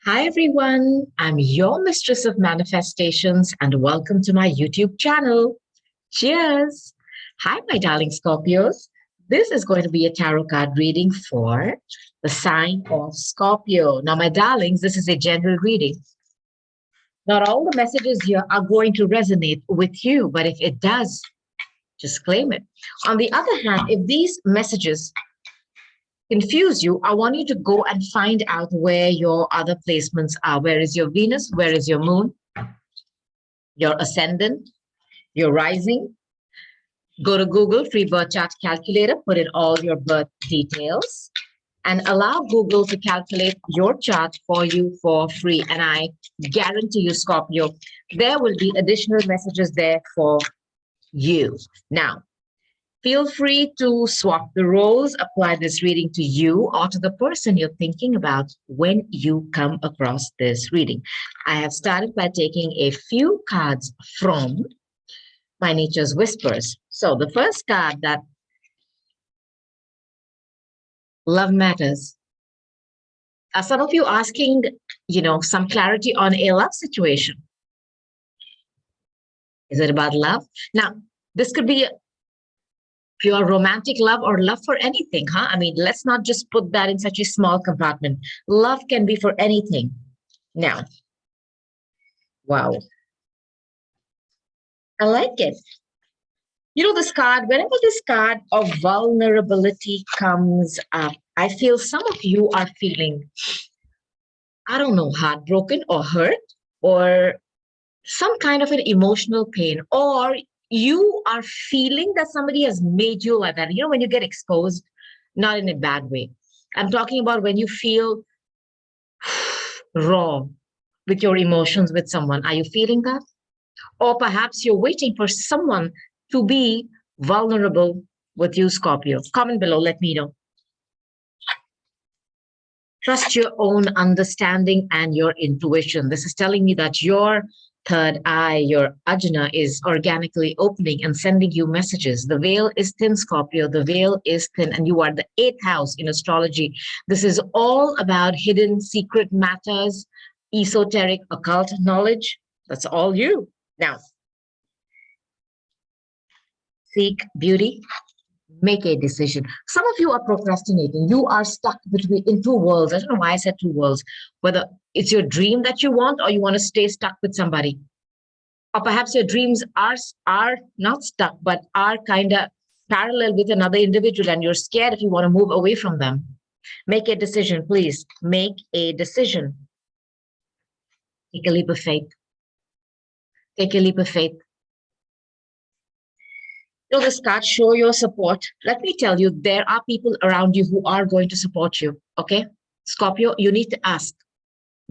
Hi everyone, I'm your mistress of manifestations and welcome to my YouTube channel. Cheers! Hi my darling Scorpios. This is going to be a tarot card reading for the sign of Scorpio. Now my darlings, this is a general reading. Not all the messages here are going to resonate with you, but if it does, just claim it. On the other hand, if these messages confuse you, I want you to go and find out where your other placements are. Where is your Venus? Where is your moon? Your ascendant? Your rising? Go to Google, free birth chart calculator, put in all your birth details, and allow Google to calculate your chart for you for free. And I guarantee you, Scorpio, there will be additional messages there for you. Now, feel free to swap the roles, apply this reading to you or to the person you're thinking about when you come across this reading. I have started by taking a few cards from my Nature's Whispers. So the first card, that Love Matters. Some of you asking, some clarity on a love situation. Is it about love? Now, this could be pure romantic love or love for anything, huh? I mean, let's not just put that in such a small compartment. Love can be for anything. Now, wow. I like it. This card, whenever this card of vulnerability comes up, I feel some of you are feeling, I don't know, heartbroken or hurt or some kind of an emotional pain, or you are feeling that somebody has made you like that. When you get exposed, not in a bad way. I'm talking about when you feel raw with your emotions with someone. Are you feeling that? Or perhaps you're waiting for someone to be vulnerable with you, Scorpio. Comment below, let me know. Trust your own understanding and your intuition. This is telling me that your third eye, your ajna, is organically opening and sending you messages. The veil is thin, Scorpio. The veil is thin, and you are the 8th house in astrology. This is all about hidden secret matters, esoteric occult knowledge. That's all you. Now, seek beauty. Make a decision. Some of you are procrastinating. You are stuck in two worlds. I don't know why I said two worlds. Whether it's your dream that you want or you want to stay stuck with somebody. Or perhaps your dreams are not stuck, but are kind of parallel with another individual and you're scared if you want to move away from them. Make a decision, please. Make a decision. Take a leap of faith. Take a leap of faith. This card, show your support. Let me tell you, there are people around you who are going to support you. Okay, Scorpio, you need to ask.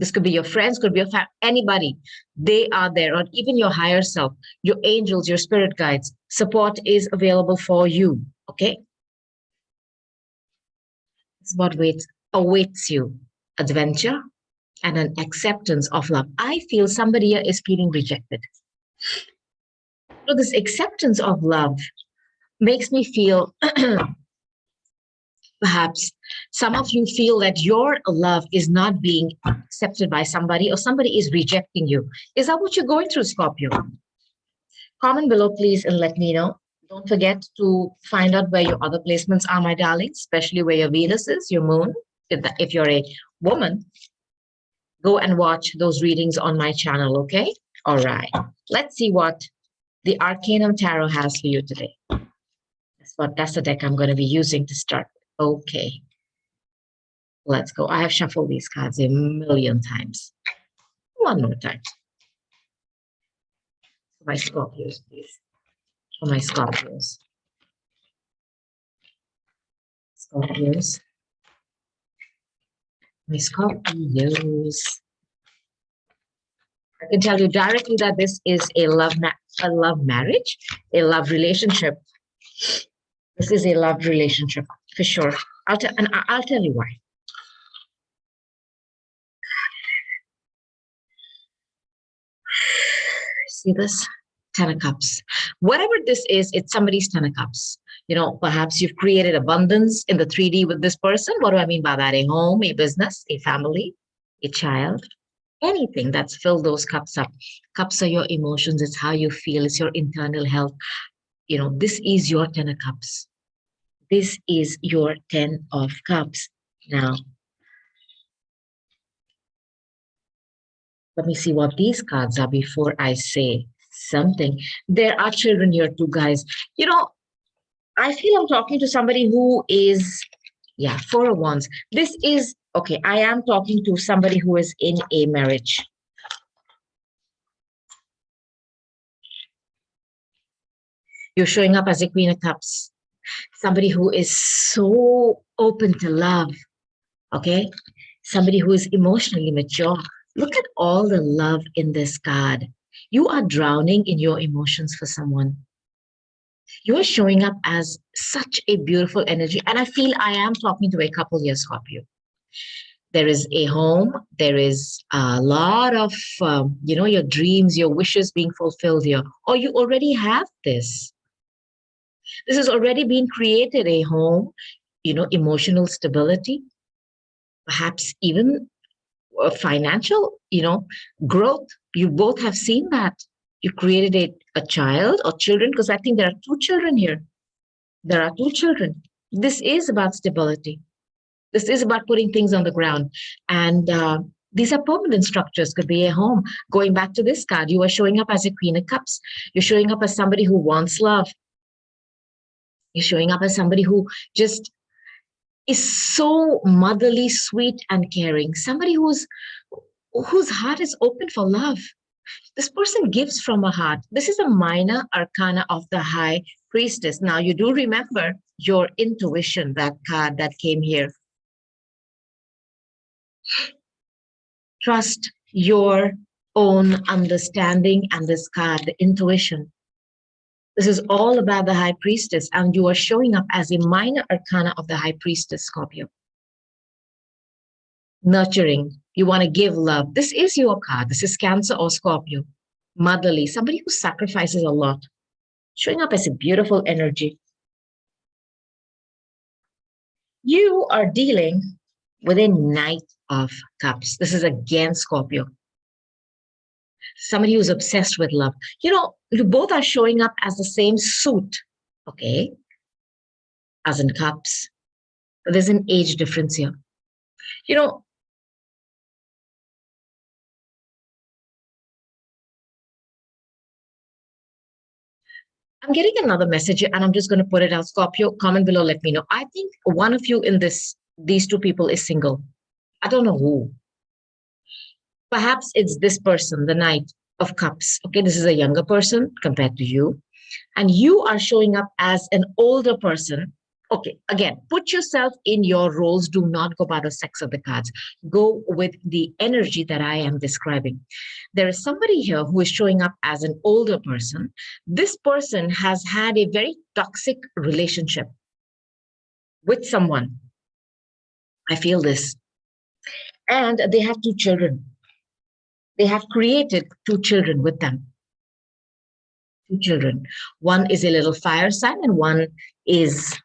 This could be your friends, could be your family, anybody. They are there, or even your higher self, your angels, your spirit guides. Support is available for you. Okay, it's what awaits you: adventure and an acceptance of love. I feel somebody here is feeling rejected. So this acceptance of love makes me feel perhaps some of you feel that your love is not being accepted by somebody or somebody is rejecting you. Is that what you're going through, Scorpio? Comment below, please, and let me know. Don't forget to find out where your other placements are, my darling, especially where your Venus is, your moon. If you're a woman, go and watch those readings on my channel, okay? All right. Let's see what the Arcanum Tarot has for you today. That's the deck I'm going to be using to start. Okay. Let's go. I have shuffled these cards a million times. One more time. For my Scorpios, please. For my Scorpios. Scorpios. My Scorpios. I can tell you directly that this is a love marriage, a love relationship. This is a love relationship for sure. I'll tell you why. See this? 10 of Cups. Whatever this is, it's somebody's 10 of Cups. Perhaps you've created abundance in the 3D with this person. What do I mean by that? A home, a business, a family. a child, anything that's filled those cups up. Cups are your emotions, it's how you feel, it's your internal health. This is your 10 of cups. This is your 10 of cups. Now, let me see what these cards are before I say something. There are children here too, guys. I feel I'm talking to somebody who is, yeah, Four of Wands. This is, okay, I am talking to somebody who is in a marriage. You're showing up as a Queen of Cups. Somebody who is so open to love, okay? Somebody who is emotionally mature. Look at all the love in this card. You are drowning in your emotions for someone. You are showing up as such a beautiful energy. And I feel I am talking to a couple here, Scorpio. There is a home. There is a lot of, your dreams, your wishes being fulfilled here. Or you already have this. This has already been created, a home, emotional stability, perhaps even financial, growth. You both have seen that. You created a child or children, because I think there are two children here. There are two children. This is about stability. This is about putting things on the ground. And these are permanent structures, could be a home. Going back to this card, you are showing up as a Queen of Cups. You're showing up as somebody who wants love. You're showing up as somebody who just is so motherly, sweet, and caring. Somebody whose heart is open for love. This person gives from a heart. This is a minor arcana of the High Priestess. Now, you do remember your intuition, that card that came here. Trust your own understanding and this card, the intuition. This is all about the High Priestess, and you are showing up as a minor arcana of the High Priestess, Scorpio. Nurturing. You want to give love. This is your card. This is Cancer or Scorpio. Motherly. Somebody who sacrifices a lot. Showing up as a beautiful energy. You are dealing with a Knight of Cups. This is again Scorpio. Somebody who's obsessed with love. You both are showing up as the same suit, okay, as in cups. But there's an age difference here. I'm getting another message and I'm just going to put it out. Scorpio, comment below, let me know. I think one of you in these two people is single. I don't know who. Perhaps it's this person, the Knight of Cups. Okay, this is a younger person compared to you. And you are showing up as an older person. Okay, again, put yourself in your roles. Do not go by the sex of the cards. Go with the energy that I am describing. There is somebody here who is showing up as an older person. This person has had a very toxic relationship with someone. I feel this. And they have two children. They have created two children with them. Two children. One is a little fire sign and one is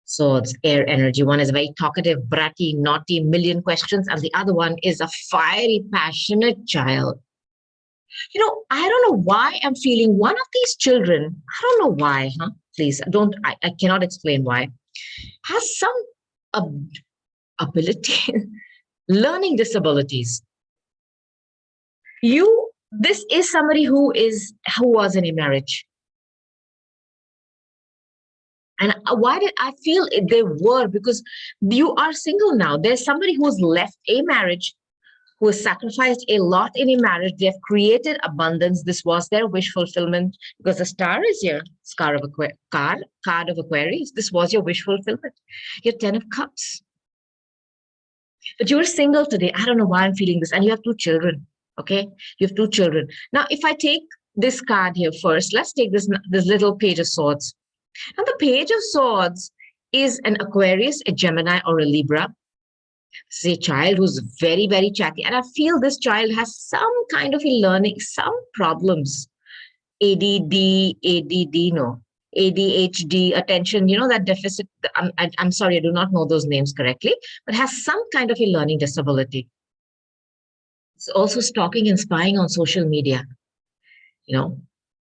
swords, air energy. One is very talkative, bratty, naughty, million questions, and the other one is a fiery, passionate child. I don't know why I'm feeling one of these children. I don't know why, huh? Please, I cannot explain why. Has some ability, learning disabilities. This is somebody who was in a marriage. And why did I feel they were? Because you are single now. There's somebody who's left a marriage, who has sacrificed a lot in a marriage. They have created abundance. This was their wish fulfillment because the star is here. Card of Aquarius. This was your wish fulfillment. Your 10 of Cups. But you're single today. I don't know why I'm feeling this. And you have two children. Okay? You have two children. Now, if I take this card here first, let's take this little Page of Swords. And the Page of Swords is an Aquarius, a Gemini, or a Libra. This is a child who's very, very chatty. And I feel this child has some kind of a learning, some problems. ADD, no. ADHD, attention, that deficit. I'm sorry, I do not know those names correctly, but has some kind of a learning disability. It's also stalking and spying on social media. You know,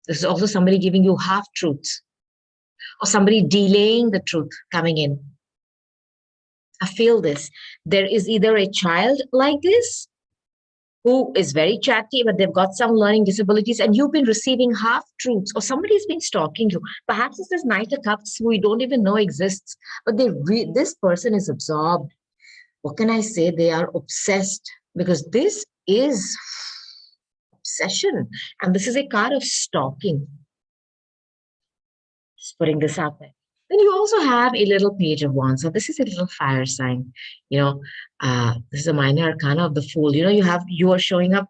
this is also somebody giving you half truths or somebody delaying the truth coming in. I feel this. There is either a child like this who is very chatty, but they've got some learning disabilities, and you've been receiving half truths, or somebody's been stalking you. Perhaps it's this Knight of Cups who we don't even know exists, but this person is absorbed. What can I say? They are obsessed, because this is obsession, and this is a card of stalking. Just putting this out there. Then you also have a little Page of Wands. So this is a little fire sign. This is a minor arcana of the Fool. You are showing up.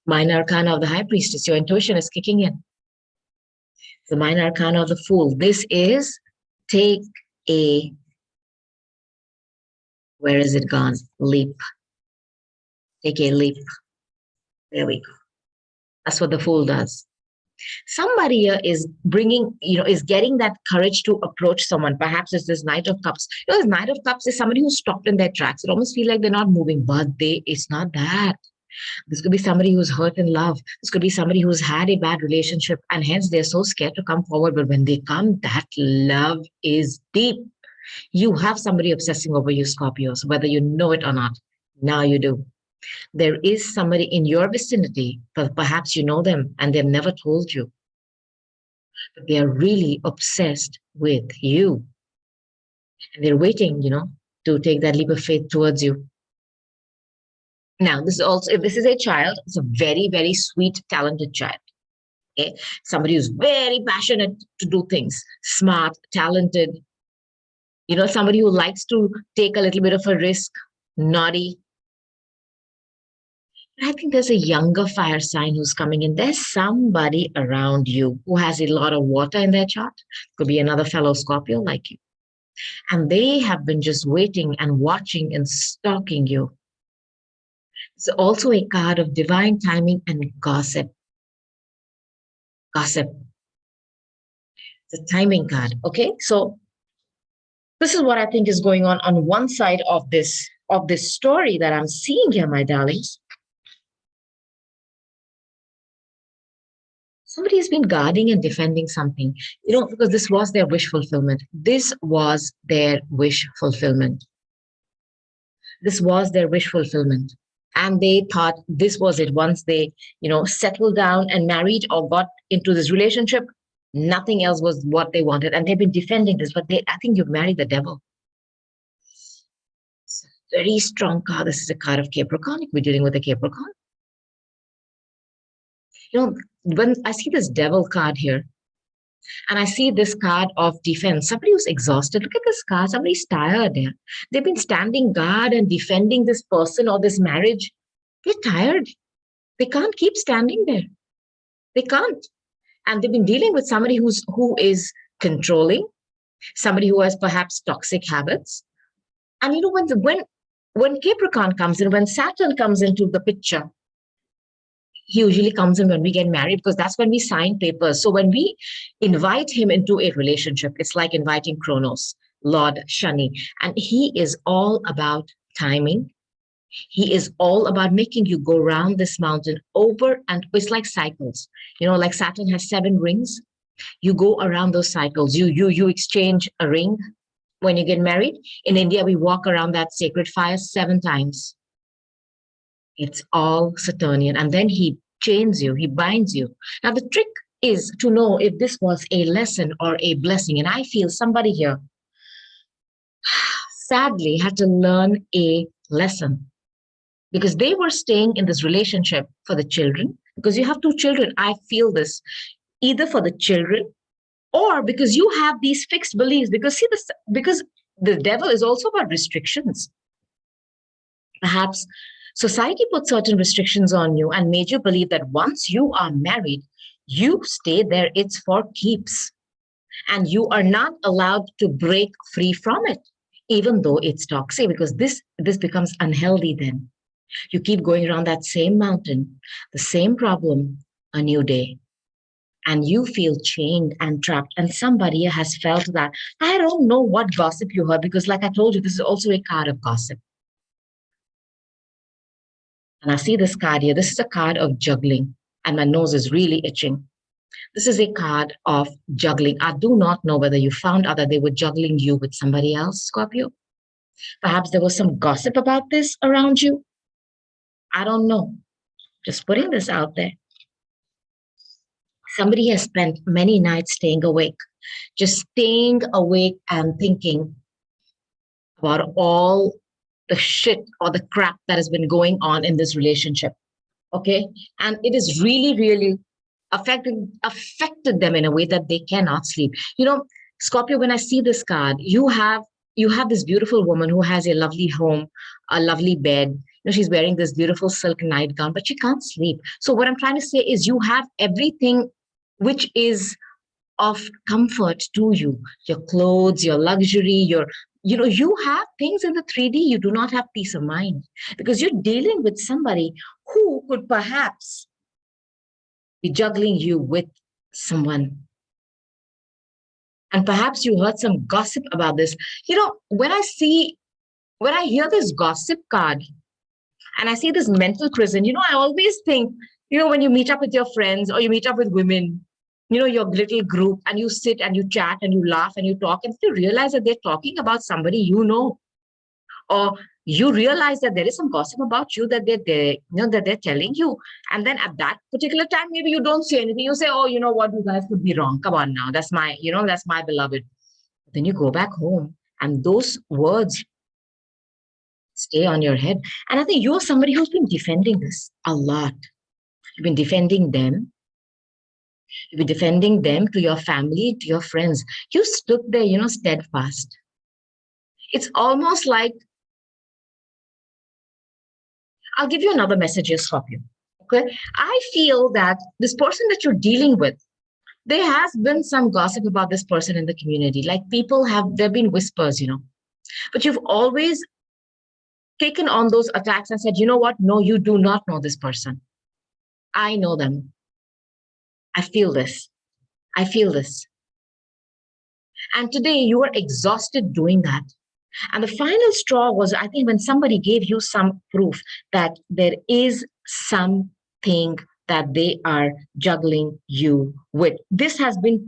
Minor arcana of the High Priestess. Your intuition is kicking in. The minor arcana of the Fool. This is take a, where is it gone? Leap. Take a leap. There we go. That's what the Fool does. Somebody here is is getting that courage to approach someone. Perhaps it's this Knight of Cups. This Knight of Cups is somebody who's stopped in their tracks. It almost feels like they're not moving, but it's not that. This could be somebody who's hurt in love. This could be somebody who's had a bad relationship, and hence they're so scared to come forward. But when they come, that love is deep. You have somebody obsessing over you, Scorpios, whether you know it or not. Now you do. There is somebody in your vicinity, but perhaps you know them and they've never told you. But they are really obsessed with you. And they're waiting, to take that leap of faith towards you. Now, this is also, if this is a child, it's a very, very sweet, talented child. Okay? Somebody who's very passionate to do things, smart, talented. Somebody who likes to take a little bit of a risk, naughty. I think there's a younger fire sign who's coming in. There's somebody around you who has a lot of water in their chart. Could be another fellow Scorpio like you. And they have been just waiting and watching and stalking you. It's also a card of divine timing and gossip. Gossip. It's a timing card. Okay, so this is what I think is going on one side of this story that I'm seeing here, my darlings. Somebody has been guarding and defending something, because this was their wish fulfillment. This was their wish fulfillment. This was their wish fulfillment. And they thought this was it. Once they, settled down and married or got into this relationship, nothing else was what they wanted. And they've been defending this, but I think you've married the devil. It's a very strong card. This is a card of Capricorn. We're dealing with a Capricorn. When I see this devil card here, and I see this card of defense, somebody who's exhausted. Look at this card. Somebody's tired here. They've been standing guard and defending this person or this marriage. They're tired. They can't keep standing there. They can't. And they've been dealing with somebody who is controlling, somebody who has perhaps toxic habits. And when Capricorn comes in, when Saturn comes into the picture, he usually comes in when we get married, because that's when we sign papers. So when we invite him into a relationship, it's like inviting Kronos, Lord Shani. And he is all about timing. He is all about making you go around this mountain over, and it's like cycles. Like Saturn has 7 rings. You go around those cycles. You exchange a ring when you get married. In India, we walk around that sacred fire 7 times. It's all Saturnian. And then he chains you, he binds you. Now, the trick is to know if this was a lesson or a blessing. And I feel somebody here, sadly, had to learn a lesson, because they were staying in this relationship for the children. Because you have 2 children. I feel this either for the children or because you have these fixed beliefs. Because the devil is also about restrictions. Perhaps society put certain restrictions on you and made you believe that once you are married, you stay there, it's for keeps. And you are not allowed to break free from it, even though it's toxic, because this becomes unhealthy then. You keep going around that same mountain, the same problem, a new day. and you feel chained and trapped, and somebody has felt that. I don't know what gossip you heard, because like I told you, this is also a card of gossip. And I see this card here. This is a card of juggling, and my nose is really itching. This is a card of juggling. I do not know whether you found out that they were juggling you with somebody else, Scorpio. Perhaps there was some gossip about this around you. I don't know. Just putting this out there. Somebody has spent many nights staying awake, just staying awake and thinking about all the shit or the crap that has been going on in this relationship. Okay. And it is really, really affected them in a way that they cannot sleep. Scorpio, when I see this card, you have this beautiful woman who has a lovely home, a lovely bed. She's wearing this beautiful silk nightgown, but she can't sleep. So what I'm trying to say is you have everything which is of comfort to you, your clothes, your luxury, you have things in the 3D. You do not have peace of mind because you're dealing with somebody who could perhaps be juggling you with someone. And perhaps you heard some gossip about this. When I hear this gossip card and I see this mental prison, I always think, when you meet up with your friends or you meet up with women, your little group, and you sit and you chat and you laugh and you talk, and you realize that they're talking about somebody or you realize that there is some gossip about you that they're telling you. And then at that particular time, maybe you don't say anything. You say, oh, you know what, you guys could be wrong. Come on now. That's my beloved. But then you go back home and those words stay on your head. And I think you're somebody who's been defending this a lot. You've been defending them. You've been defending them to your family, to your friends. You stood there, steadfast. It's almost like, I'll give you another message here, Scorpio. Okay. I feel that this person that you're dealing with, there has been some gossip about this person in the community. Like there have been whispers, but you've always taken on those attacks and said, you know what? No, you do not know this person. I know them. I feel this. I feel this. And today you are exhausted doing that. And the final straw was, I think, when somebody gave you some proof that there is something that they are juggling you with. This has been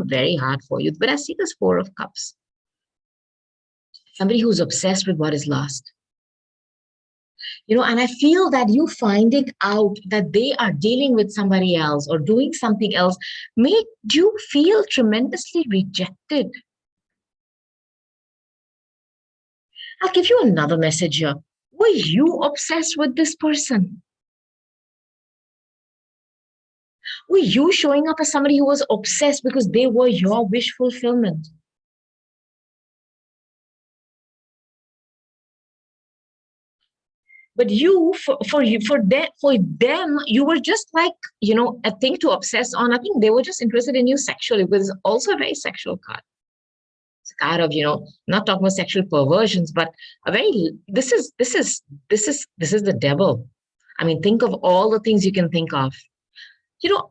very hard for you. But I see this Four of Cups. Somebody who's obsessed with what is lost. And I feel that you finding out that they are dealing with somebody else or doing something else made you feel tremendously rejected. I'll give you another message here. Were you obsessed with this person? Were you showing up as somebody who was obsessed because they were your wish fulfillment? But for them, you were just like, a thing to obsess on. I think they were just interested in you sexually, because it's also a very sexual card. It's a card of, not talking about sexual perversions, but this is the devil. I mean, think of all the things you can think of.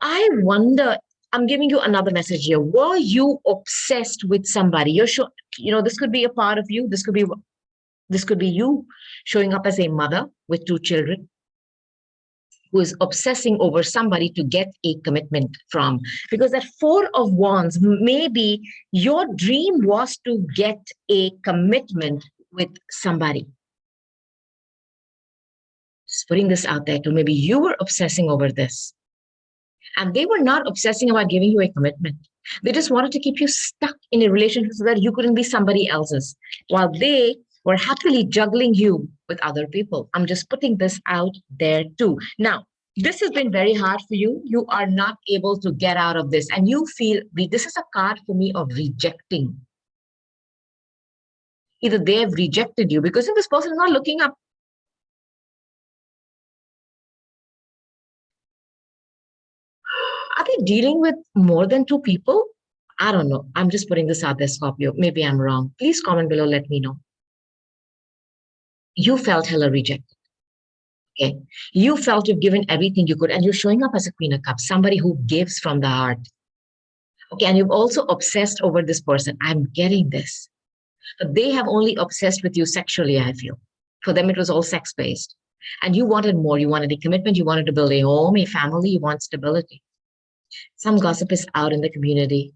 I wonder, I'm giving you another message here. Were you obsessed with somebody? You're sure, this could be a part of you. This could be you showing up as a mother with 2 children who is obsessing over somebody to get a commitment from. Because that Four of Wands, maybe your dream was to get a commitment with somebody. Just putting this out there too. Maybe you were obsessing over this. And they were not obsessing about giving you a commitment. They just wanted to keep you stuck in a relationship so that you couldn't be somebody else's, while they were happily juggling you with other people. I'm just putting this out there too. Now, this has been very hard for you. You are not able to get out of this. And you feel, this is a card for me of rejecting. Either they have rejected you because this person is not looking up. Are they dealing with more than 2 people? I don't know. I'm just putting this out there, Scorpio. Maybe I'm wrong. Please comment below. Let me know. You felt hella rejected. Okay. You felt you've given everything you could, and you're showing up as a Queen of Cups, somebody who gives from the heart. Okay. And you've also obsessed over this person. I'm getting this. But they have only obsessed with you sexually, I feel. For them, it was all sex based. And you wanted more. You wanted a commitment. You wanted to build a home, a family. You want stability. Some gossip is out in the community.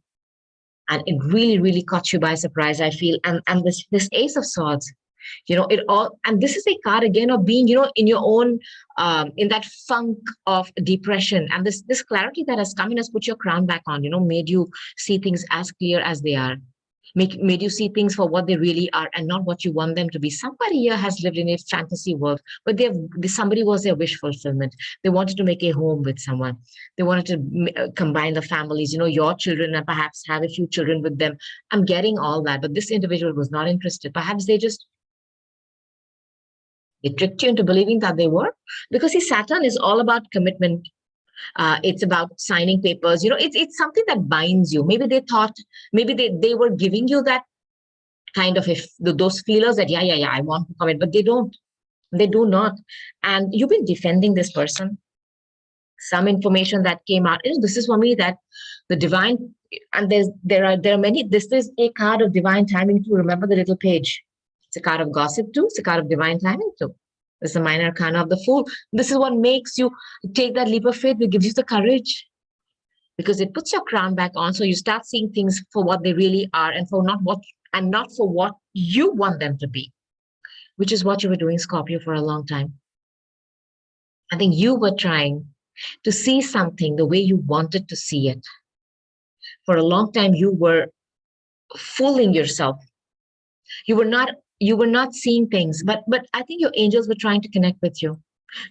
And it really, really caught you by surprise, I feel. And this Ace of Swords, it all, and this is a card again of being, in your own, in that funk of depression. And this clarity that has come in has put your crown back on, made you see things as clear as they are. Made you see things for what they really are and not what you want them to be. Somebody here has lived in a fantasy world, but somebody was their wish fulfillment. They wanted to make a home with someone. They wanted to combine the families, your children, and perhaps have a few children with them. I'm getting all that, but this individual was not interested. Perhaps they tricked you into believing that they were, because see, Saturn is all about commitment. It's about signing papers. It's something that binds you. Maybe they thought, maybe they were giving you that kind of, if those feelers that, yeah, I want to commit, but they don't. They do not. And you've been defending this person. Some information that came out. This is for me that the divine, and there are many. This is a card of divine timing too. Remember the little page. It's a card of gossip too. It's a card of divine timing too. It's the minor arcana of the Fool. This is what makes you take that leap of faith. It gives you the courage, because it puts your crown back on. So you start seeing things for what they really are, and not for what you want them to be, which is what you were doing, Scorpio, for a long time. I think you were trying to see something the way you wanted to see it. For a long time, you were fooling yourself. You were not seeing things, but I think your angels were trying to connect with you.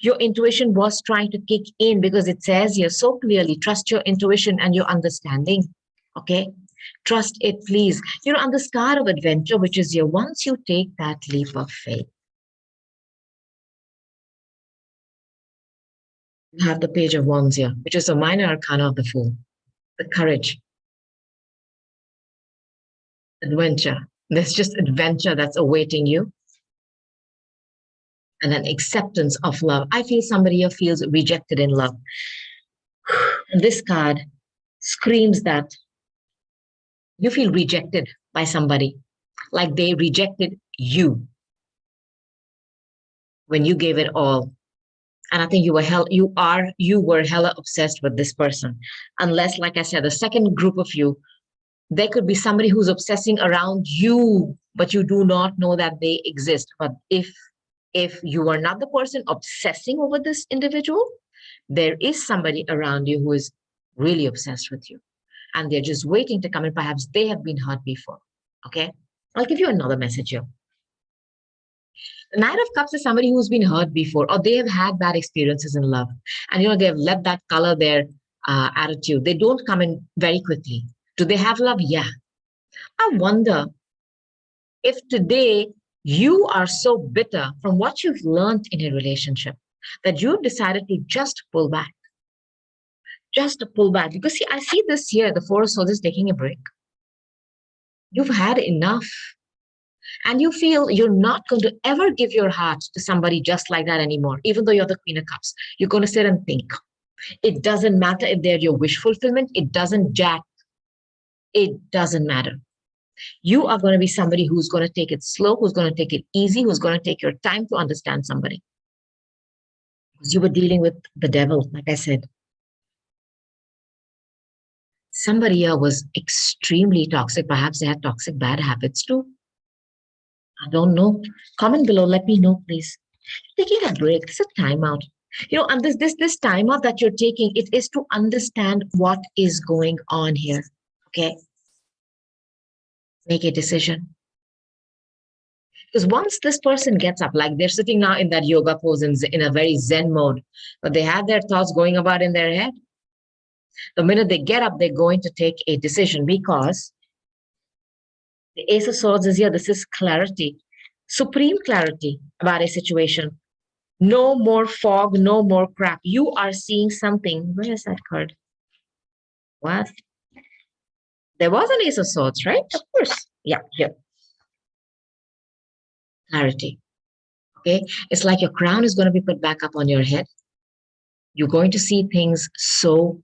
Your intuition was trying to kick in, because it says here so clearly, trust your intuition and your understanding. Okay. Trust it, please. On this card of adventure, which is here, once you take that leap of faith, you have the Page of Wands here, which is a minor arcana of the Fool. The courage, adventure. There's just adventure that's awaiting you. And an acceptance of love. I feel somebody here feels rejected in love. And this card screams that you feel rejected by somebody, like they rejected you when you gave it all. And I think you were hella obsessed with this person. Unless, like I said, the second group of you, there could be somebody who's obsessing around you, but you do not know that they exist. But if you are not the person obsessing over this individual, there is somebody around you who is really obsessed with you. And they're just waiting to come in. Perhaps they have been hurt before. Okay. I'll give you another message here. The Knight of Cups is somebody who's been hurt before, or they have had bad experiences in love. And, they have let that color their attitude. They don't come in very quickly. Do they have love? Yeah. I wonder if today you are so bitter from what you've learned in a relationship that you've decided to just pull back. Just to pull back. Because see, I see this here, the Four of Swords is taking a break. You've had enough. And you feel you're not going to ever give your heart to somebody just like that anymore, even though you're the Queen of Cups. You're going to sit and think. It doesn't matter if they're your wish fulfillment. It doesn't matter. You are going to be somebody who's going to take it slow, who's going to take it easy, who's going to take your time to understand somebody. Because you were dealing with the devil, like I said. Somebody here was extremely toxic. Perhaps they had toxic bad habits too. I don't know. Comment below. Let me know, please. Taking a break. It's a timeout. And this timeout that you're taking, it is to understand what is going on here. Okay. Make a decision. Because once this person gets up, like they're sitting now in that yoga pose in a very Zen mode, but they have their thoughts going about in their head. The minute they get up, they're going to take a decision, because the Ace of Swords is here. This is clarity, supreme clarity about a situation. No more fog, no more crap. You are seeing something. Where is that card? What? There was an Ace of Swords, right? Of course. Yeah, here. Clarity. Okay. It's like your crown is going to be put back up on your head. You're going to see things so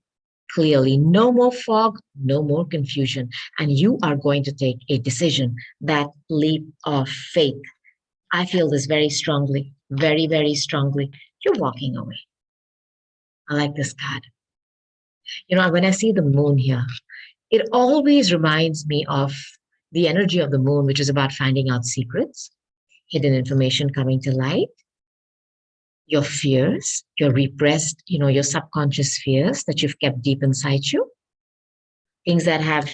clearly. No more fog, no more confusion. And you are going to take a decision, that leap of faith. I feel this very strongly, very, very strongly. You're walking away. I like this card. When I see the moon here, it always reminds me of the energy of the moon, which is about finding out secrets, hidden information coming to light, your fears, your repressed, your subconscious fears that you've kept deep inside you, things that have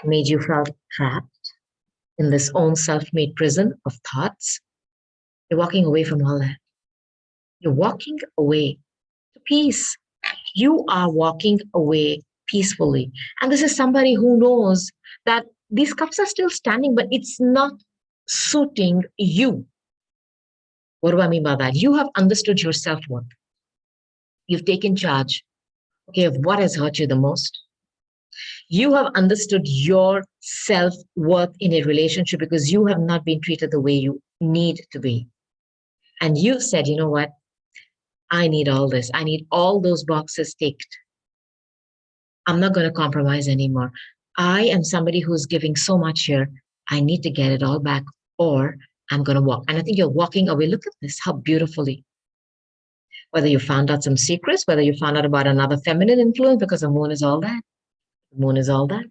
made you feel trapped in this own self-made prison of thoughts. You're walking away from all that. You're walking away to peace. You are walking away peacefully. And this is somebody who knows that these cups are still standing, but it's not suiting you. What do I mean by that? You have understood your self-worth. You've taken charge, okay, of what has hurt you the most. You have understood your self-worth in a relationship because you have not been treated the way you need to be. And you've said, you know what? I need all this. I need all those boxes ticked. I'm not going to compromise anymore. I am somebody who's giving so much here. I need to get it all back, or I'm going to walk. And I think you're walking away. Look at this, how beautifully. Whether you found out some secrets, whether you found out about another feminine influence, because the moon is all that. The moon is all that.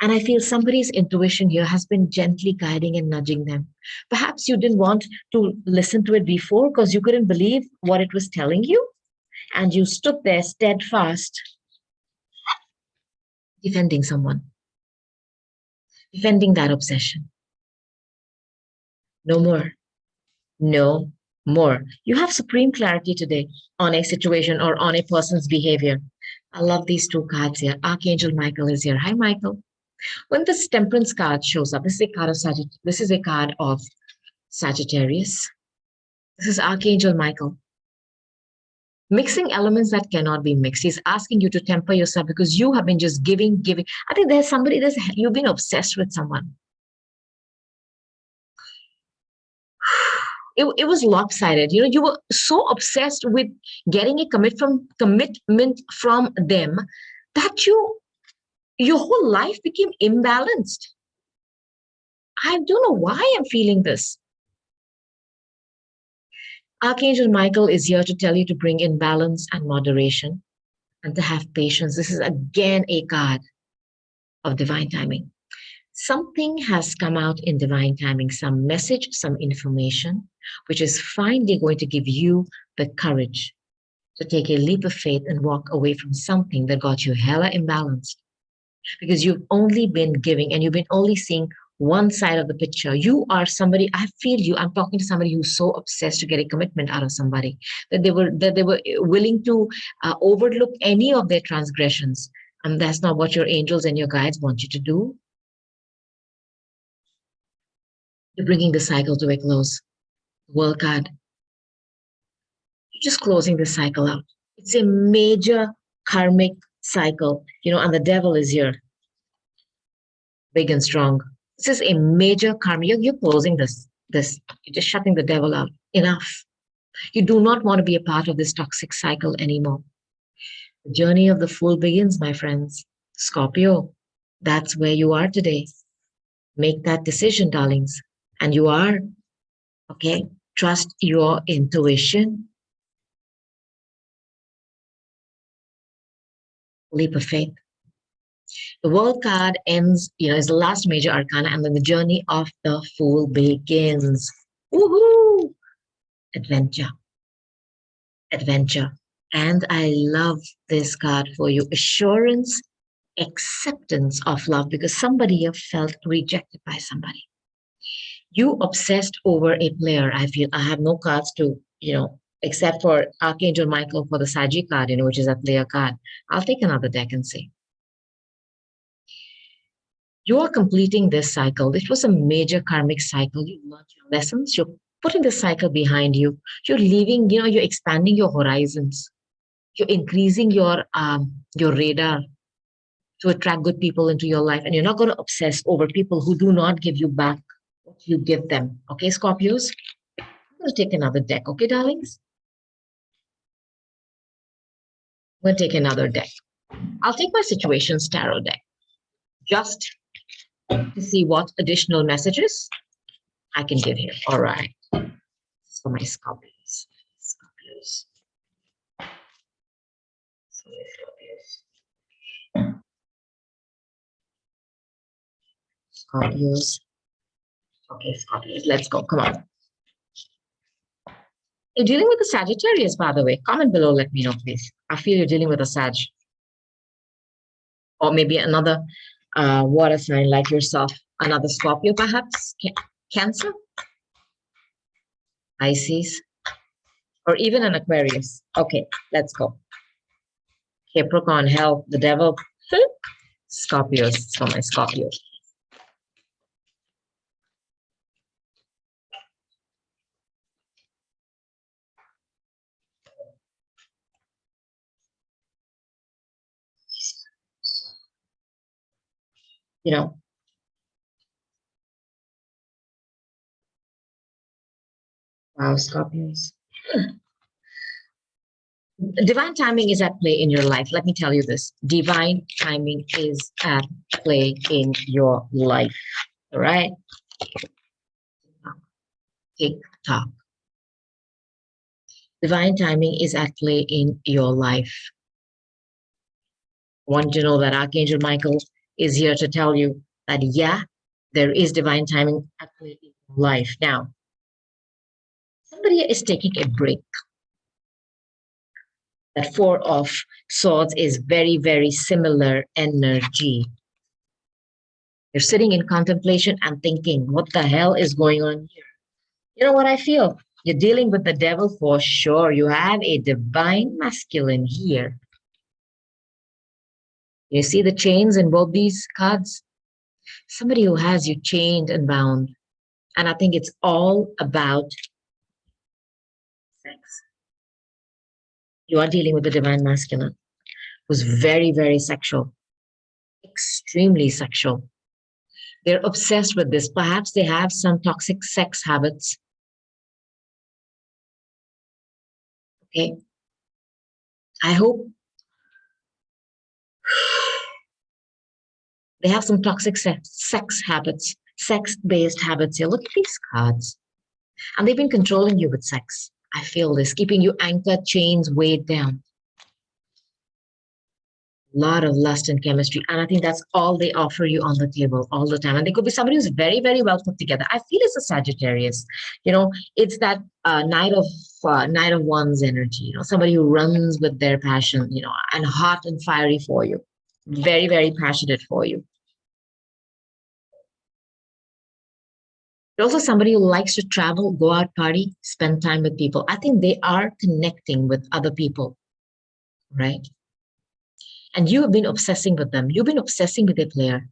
And I feel somebody's intuition here has been gently guiding and nudging them. Perhaps you didn't want to listen to it before because you couldn't believe what it was telling you. And you stood there steadfast, defending someone, defending that obsession. No more. No more. You have supreme clarity today on a situation or on a person's behavior. I love these two cards here. Archangel Michael is here. Hi, Michael. When this Temperance card shows up, this is a card of This is a card of Sagittarius. This is Archangel Michael. Mixing elements that cannot be mixed. He's asking you to temper yourself because you have been just giving. I think you've been obsessed with someone. It was lopsided. You were so obsessed with getting a commitment from them that your whole life became imbalanced. I don't know why I'm feeling this. Archangel Michael is here to tell you to bring in balance and moderation and to have patience. This is again a card of divine timing. Something has come out in divine timing, some message, some information, which is finally going to give you the courage to take a leap of faith and walk away from something that got you hella imbalanced. Because you've only been giving and you've been only seeing one side of the picture. You are somebody, I feel you, I'm talking to somebody who's so obsessed to get a commitment out of somebody that they were willing to overlook any of their transgressions. And that's not what your angels and your guides want you to do. You're bringing the cycle to a close. World card. You're just closing the cycle out. It's a major karmic cycle, and the devil is here, big and strong. This is a major karma. You're closing this. You're just shutting the devil out. Enough. You do not want to be a part of this toxic cycle anymore. The journey of the fool begins, my friends. Scorpio, that's where you are today. Make that decision, darlings. And you are, okay? Trust your intuition. Leap of faith. The World card ends, is the last major arcana, and then the journey of the fool begins. Woohoo! Adventure. Adventure. And I love this card for you. Assurance, acceptance of love, because somebody have felt rejected by somebody. You obsessed over a player. I feel I have no cards to, except for Archangel Michael for the Sagi card, which is a player card. I'll take another deck and see. You are completing this cycle. This was a major karmic cycle. You learned your lessons. You're putting the cycle behind you. You're leaving, you're expanding your horizons. You're increasing your radar to attract good people into your life. And you're not going to obsess over people who do not give you back what you give them. Okay, Scorpios? going to take another deck, okay, darlings? I'm going to take another deck. I'll take my Situations Tarot deck just to see what additional messages I can give here. All right. So my Scorpios. Scorpios. So my Scorpios. Scorpios. Okay, Scorpios. Let's go. Come on. You're dealing with a Sagittarius, by the way. Comment below. Let me know, please. I feel you're dealing with a Sag. Or maybe another water sign like yourself. Another Scorpio, perhaps. Cancer. Pisces. Or even an Aquarius. Okay, let's go. Capricorn, Hell, the Devil. Scorpios. So my Scorpios. You know, wow, Scorpios. Divine timing is at play in your life. Let me tell you this. Divine timing is at play in your life. All right? Tick tock. Divine timing is at play in your life. I want you to know that Archangel Michael is here to tell you that, yeah, there is divine timing at play in your life. Now, somebody is taking a break. That Four of Swords is very, very similar energy. You're sitting in contemplation and thinking, what the hell is going on here? You know what I feel? You're dealing with the devil for sure. You have a divine masculine here. You see the chains in both these cards? Somebody who has you chained and bound. And I think it's all about sex. You are dealing with the divine masculine who's very, very sexual, extremely sexual. They're obsessed with this. Perhaps they have some toxic sex habits. Okay. I hope they have some toxic sex habits, sex-based habits here. Look at these cards. And they've been controlling you with sex. I feel this, keeping you anchored, chains, weighed down. A lot of lust and chemistry. And I think that's all they offer you on the table all the time. And they could be somebody who's very, very well put together. I feel it's a Sagittarius. You know, it's that Knight of Wands energy. You know, somebody who runs with their passion. You know, and hot and fiery for you. Very, very passionate for you. But also somebody who likes to travel, go out, party, spend time with people. I think they are connecting with other people, right? And you have been obsessing with them. You've been obsessing with a player.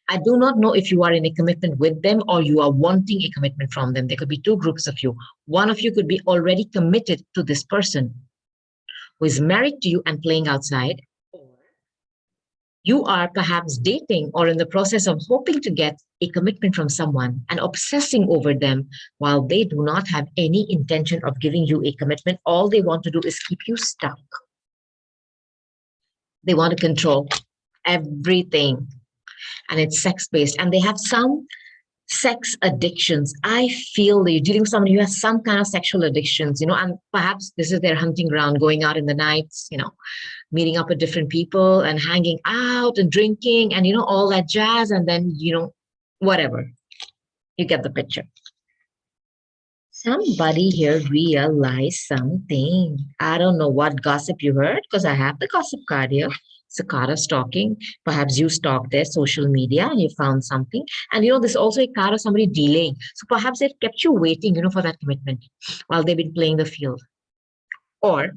I do not know if you are in a commitment with them or you are wanting a commitment from them. There could be two groups of you. One of you could be already committed to this person who is married to you and playing outside. You are perhaps dating or in the process of hoping to get a commitment from someone and obsessing over them while they do not have any intention of giving you a commitment. All they want to do is keep you stuck. They want to control everything. And it's sex-based. And they have some sex addictions. I feel that you're dealing with somebody who has some kind of sexual addictions, you know, and perhaps this is their hunting ground, going out in the nights, you know, meeting up with different people and hanging out and drinking and, you know, all that jazz. And then, you know, whatever. You get the picture. Somebody here realized something. I don't know what gossip you heard because I have the gossip card here. It's a card of stalking. Perhaps you stalked their social media and you found something. And you know, there's also a card of somebody delaying. So perhaps they've kept you waiting, you know, for that commitment while they've been playing the field. Or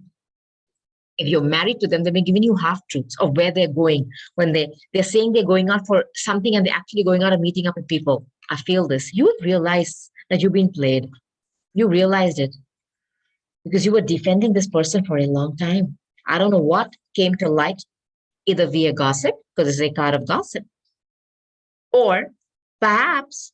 if you're married to them, they've been giving you half truths of where they're going when they're saying they're going out for something and they're actually going out and meeting up with people. I feel this. You would realize that you've been played. You realized it because you were defending this person for a long time. I don't know what came to light, either via gossip, because it's a card of gossip, or perhaps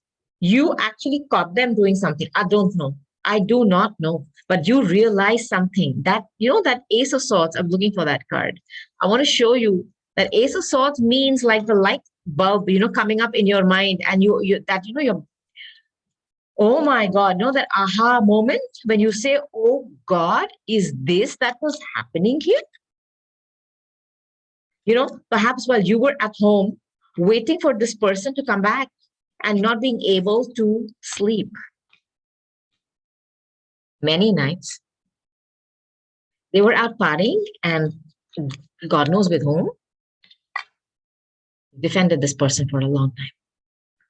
You actually caught them doing something. I don't know. I do not know. But you realize something that, that Ace of Swords, I'm looking for that card. I want to show you that Ace of Swords means like the light bulb, coming up in your mind, and you're, oh my God, that aha moment when you say, oh God, is this that was happening here? Perhaps while you were at home waiting for this person to come back and not being able to sleep. Many nights they were out partying, and God knows with whom, defended this person for a long time.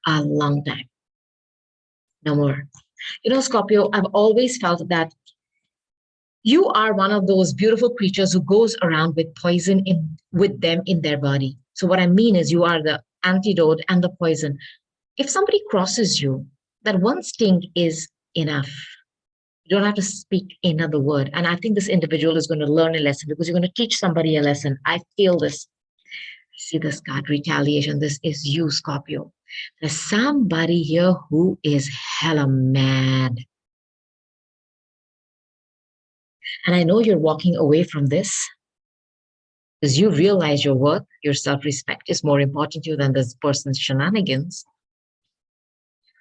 A long time. No more. Scorpio, I've always felt that you are one of those beautiful creatures who goes around with poison with them in their body. So what I mean is you are the antidote and the poison. If somebody crosses you, that one sting is enough. You don't have to speak another word. And I think this individual is going to learn a lesson because you're going to teach somebody a lesson. I feel this. I see this card, retaliation. This is you, Scorpio. There's somebody here who is hella mad. And I know you're walking away from this because you realize your worth, your self-respect is more important to you than this person's shenanigans.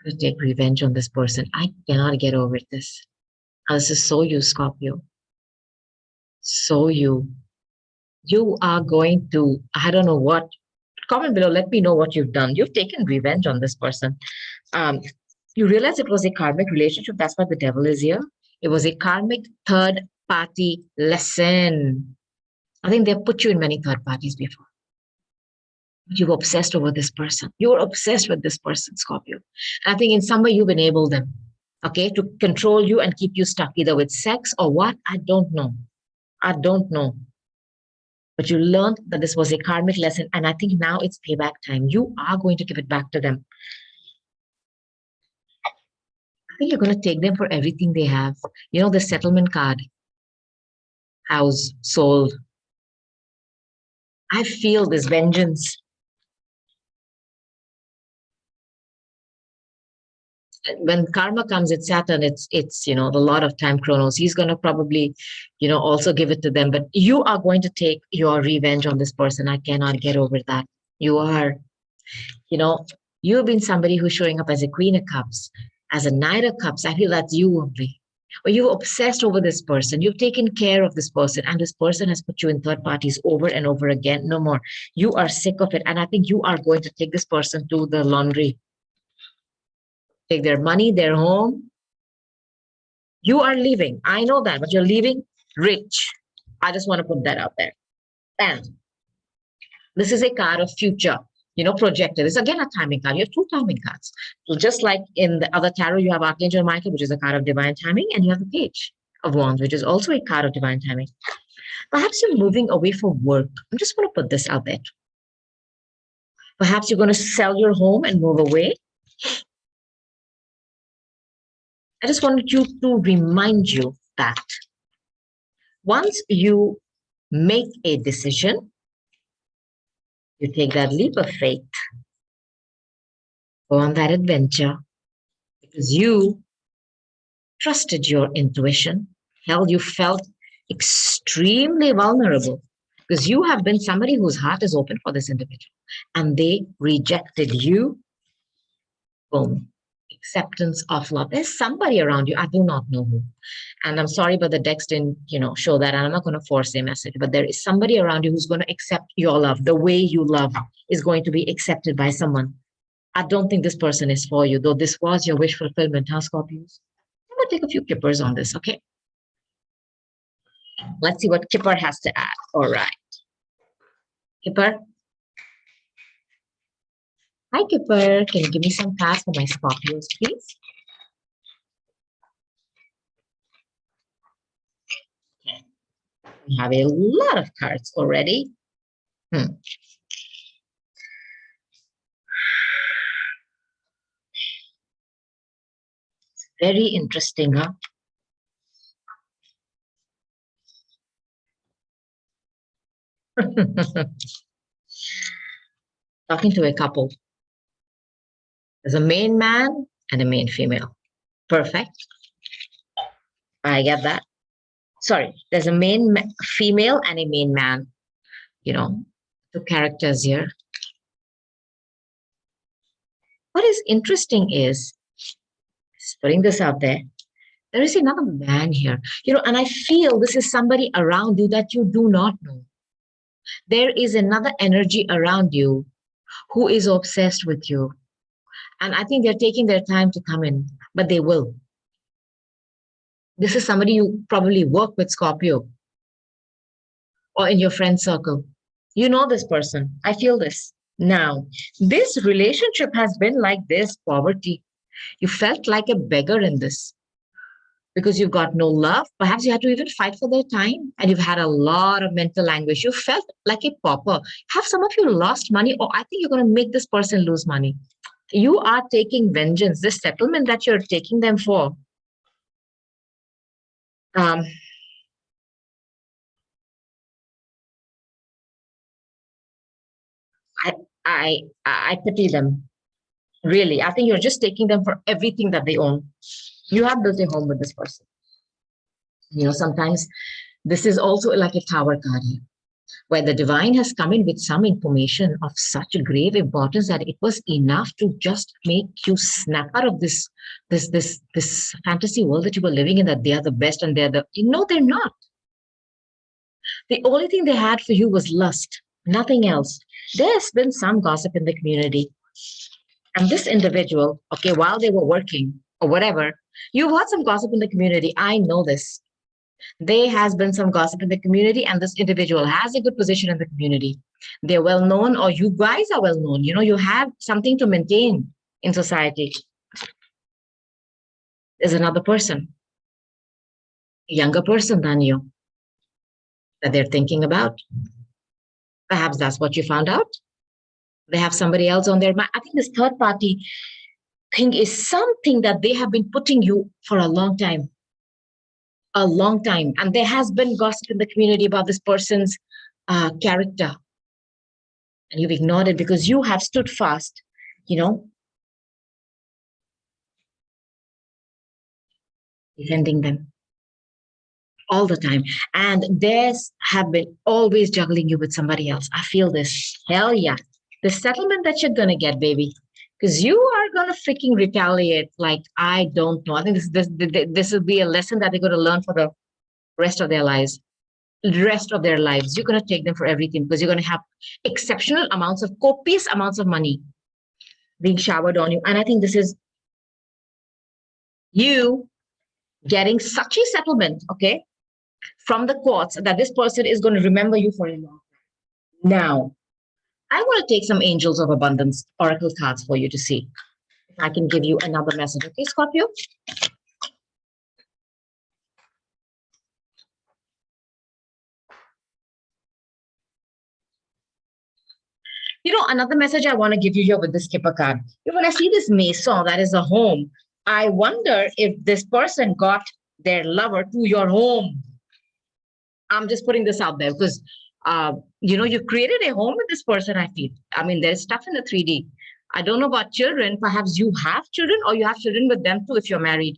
To take revenge on this person. I cannot get over this. And this is so you, Scorpio. So you. You are going to, I don't know what, comment below, let me know what you've done. You've taken revenge on this person. You realize it was a karmic relationship. That's why the devil is here. It was a karmic third party lesson. I think they've put you in many third parties before. You were obsessed over this person. You were obsessed with this person, Scorpio. And I think in some way you've enabled them, okay, to control you and keep you stuck either with sex or what? I don't know. I don't know. But you learned that this was a karmic lesson. And I think now it's payback time. You are going to give it back to them. I think you're going to take them for everything they have. The settlement card, house, sold. I feel this vengeance. When karma comes, it's Saturn, it's the lot of time chronos. He's going to probably, also give it to them. But you are going to take your revenge on this person. I cannot get over that. You are, you've been somebody who's showing up as a Queen of Cups, as a Knight of Cups. I feel that's you only. Or you're obsessed over this person. You've taken care of this person, and this person has put you in third parties over and over again. No more. You are sick of it. And I think you are going to take this person to the laundry. Take their money, their home. You are leaving. I know that, but you're leaving rich. I just want to put that out there. And this is a card of future, projected. It's again a timing card. You have two timing cards. So just like in the other tarot, you have Archangel Michael, which is a card of divine timing, and you have the Page of Wands, which is also a card of divine timing. Perhaps you're moving away from work. I'm just going to put this out there. Perhaps you're going to sell your home and move away. I just wanted you to remind you that once you make a decision, you take that leap of faith, go on that adventure, because you trusted your intuition. Hell, you felt extremely vulnerable because you have been somebody whose heart is open for this individual and they rejected you. Boom. Acceptance of love. There's somebody around you. I do not know who. And I'm sorry, but the decks didn't, show that. And I'm not going to force a message, but there is somebody around you who's going to accept your love. The way you love is going to be accepted by someone. I don't think this person is for you, though this was your wish fulfillment, huh, Scorpios? I'm going to take a few kippers on this, okay? Let's see what Kipper has to add. All right. Kipper. Hi, Kipper. Can you give me some cards for my Scorpios, please? Okay. We have a lot of cards already. Very interesting, huh? Talking to a couple. There's a main man and a main female. Perfect. I get that. Sorry, there's a female and a main man. You know, two characters here. What is interesting is, just putting this out there, there is another man here. And I feel this is somebody around you that you do not know. There is another energy around you who is obsessed with you. And I think they're taking their time to come in, but they will. This is somebody you probably work with, Scorpio, or in your friend circle. You know this person. I feel this. Now, this relationship has been like this poverty. You felt like a beggar in this because you've got no love. Perhaps you had to even fight for their time, and you've had a lot of mental anguish. You felt like a pauper. Have some of you lost money, or I think you're going to make this person lose money. You are taking vengeance. This settlement that you're taking them for. I pity them. Really, I think you're just taking them for everything that they own. You have built a home with this person. Sometimes this is also like a tower card here, where the divine has come in with some information of such grave importance that it was enough to just make you snap out of this fantasy world that you were living in, that they are the best and they're not. The only thing they had for you was lust, nothing else. There's been some gossip in the community. And this individual, okay, while they were working or whatever, you've heard some gossip in the community. I know this. There has been some gossip in the community, and this individual has a good position in the community. They're well known, or you guys are well known. You have something to maintain in society. There's another person, a younger person than you, that they're thinking about. Perhaps that's what you found out. They have somebody else on their mind. I think this third party thing is something that they have been putting you for a long time. A long time. And there has been gossip in the community about this person's character. And you've ignored it because you have stood fast, defending them all the time. And there's have been always juggling you with somebody else. I feel this. Hell yeah. The settlement that you're going to get, baby. Because you are going to freaking retaliate like I don't know. I think this will be a lesson that they're going to learn for the rest of their lives. The rest of their lives. You're going to take them for everything because you're going to have exceptional amounts of, copious amounts of money being showered on you. And I think this is you getting such a settlement, okay, from the courts that this person is going to remember you for a long time. Now, I want to take some Angels of Abundance Oracle cards for you to see if I can give you another message. Okay, Scorpio? Another message I want to give you here with the Skipper card. When I see this maison, that is a home, I wonder if this person got their lover to your home. I'm just putting this out there because, you created a home with this person, I feel. I mean, there's stuff in the 3D. I don't know about children. Perhaps you have children or you have children with them too if you're married.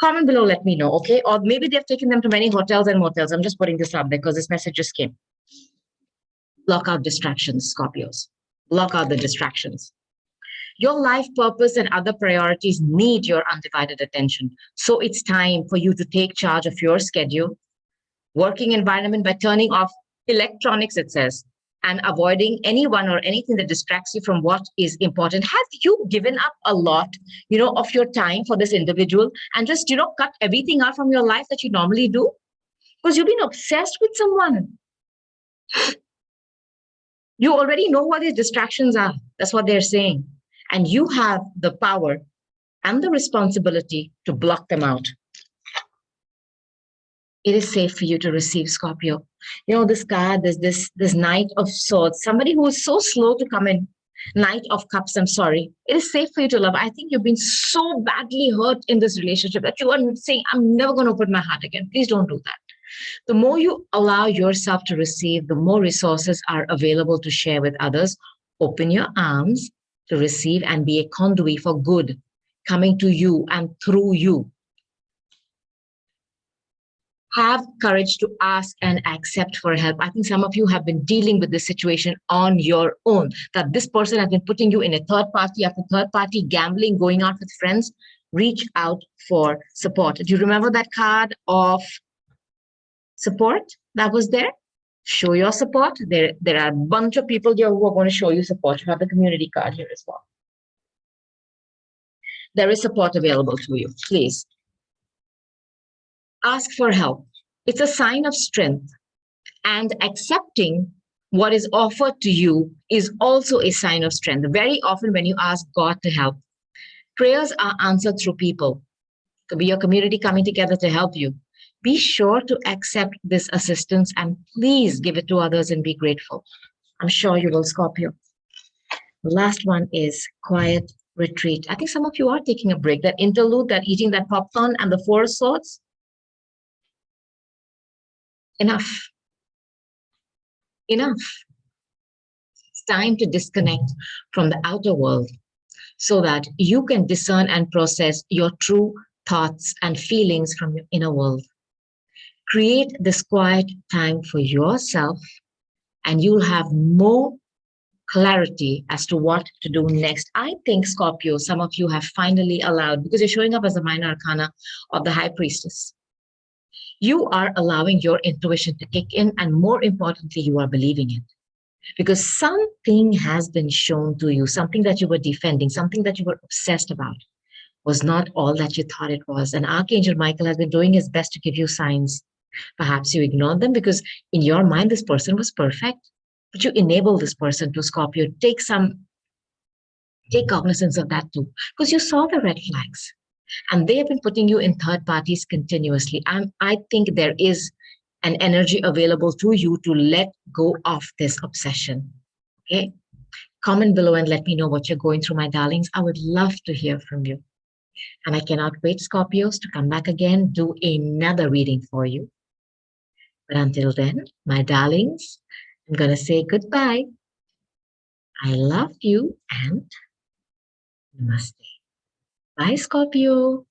Comment below, let me know, okay? Or maybe they've taken them to many hotels and motels. I'm just putting this out there because this message just came. Block out distractions, Scorpios. Block out the distractions. Your life purpose and other priorities need your undivided attention. So it's time for you to take charge of your schedule, working environment by turning off electronics, it says, and avoiding anyone or anything that distracts you from what is important. Have you given up a lot, of your time for this individual and just, cut everything out from your life that you normally do? Because you've been obsessed with someone. You already know what these distractions are. That's what they're saying. And you have the power and the responsibility to block them out. It is safe for you to receive, Scorpio. This card, this Knight of Swords, somebody who is so slow to come in. Knight of Cups, I'm sorry. It is safe for you to love. I think you've been so badly hurt in this relationship that you are saying, I'm never going to open my heart again. Please don't do that. The more you allow yourself to receive, the more resources are available to share with others. Open your arms to receive and be a conduit for good coming to you and through you. Have courage to ask and accept for help. I think some of you have been dealing with this situation on your own, that this person has been putting you in a third party after third party, gambling, going out with friends. Reach out for support. Do you remember that card of support that was there? Show your support. There are a bunch of people here who are going to show you support. You have the community card here as well. There is support available to you. Please ask for help. It's a sign of strength, and accepting what is offered to you is also a sign of strength. Very often, when you ask God to help, prayers are answered through people. It could be your community coming together to help you. Be sure to accept this assistance and please give it to others and be grateful. I'm sure you will, Scorpio. The last one is quiet retreat. I think some of you are taking a break. That interlude, that eating that popcorn and the Four of Swords. Enough. Enough. It's time to disconnect from the outer world so that you can discern and process your true thoughts and feelings from your inner world. Create this quiet time for yourself, and you'll have more clarity as to what to do next. I think, Scorpio, some of you have finally allowed, because you're showing up as a minor arcana of the High Priestess, you are allowing your intuition to kick in, and more importantly, you are believing it. Because something has been shown to you, something that you were defending, something that you were obsessed about, was not all that you thought it was. And Archangel Michael has been doing his best to give you signs. Perhaps you ignored them because in your mind, this person was perfect, but you enable this person to, Scorpio, take cognizance of that too, because you saw the red flags and they have been putting you in third parties continuously. I think there is an energy available to you to let go of this obsession. Okay. Comment below and let me know what you're going through, my darlings. I would love to hear from you. And I cannot wait, Scorpios, to come back again, do another reading for you. But until then, my darlings, I'm going to say goodbye. I love you and namaste. Bye, Scorpio.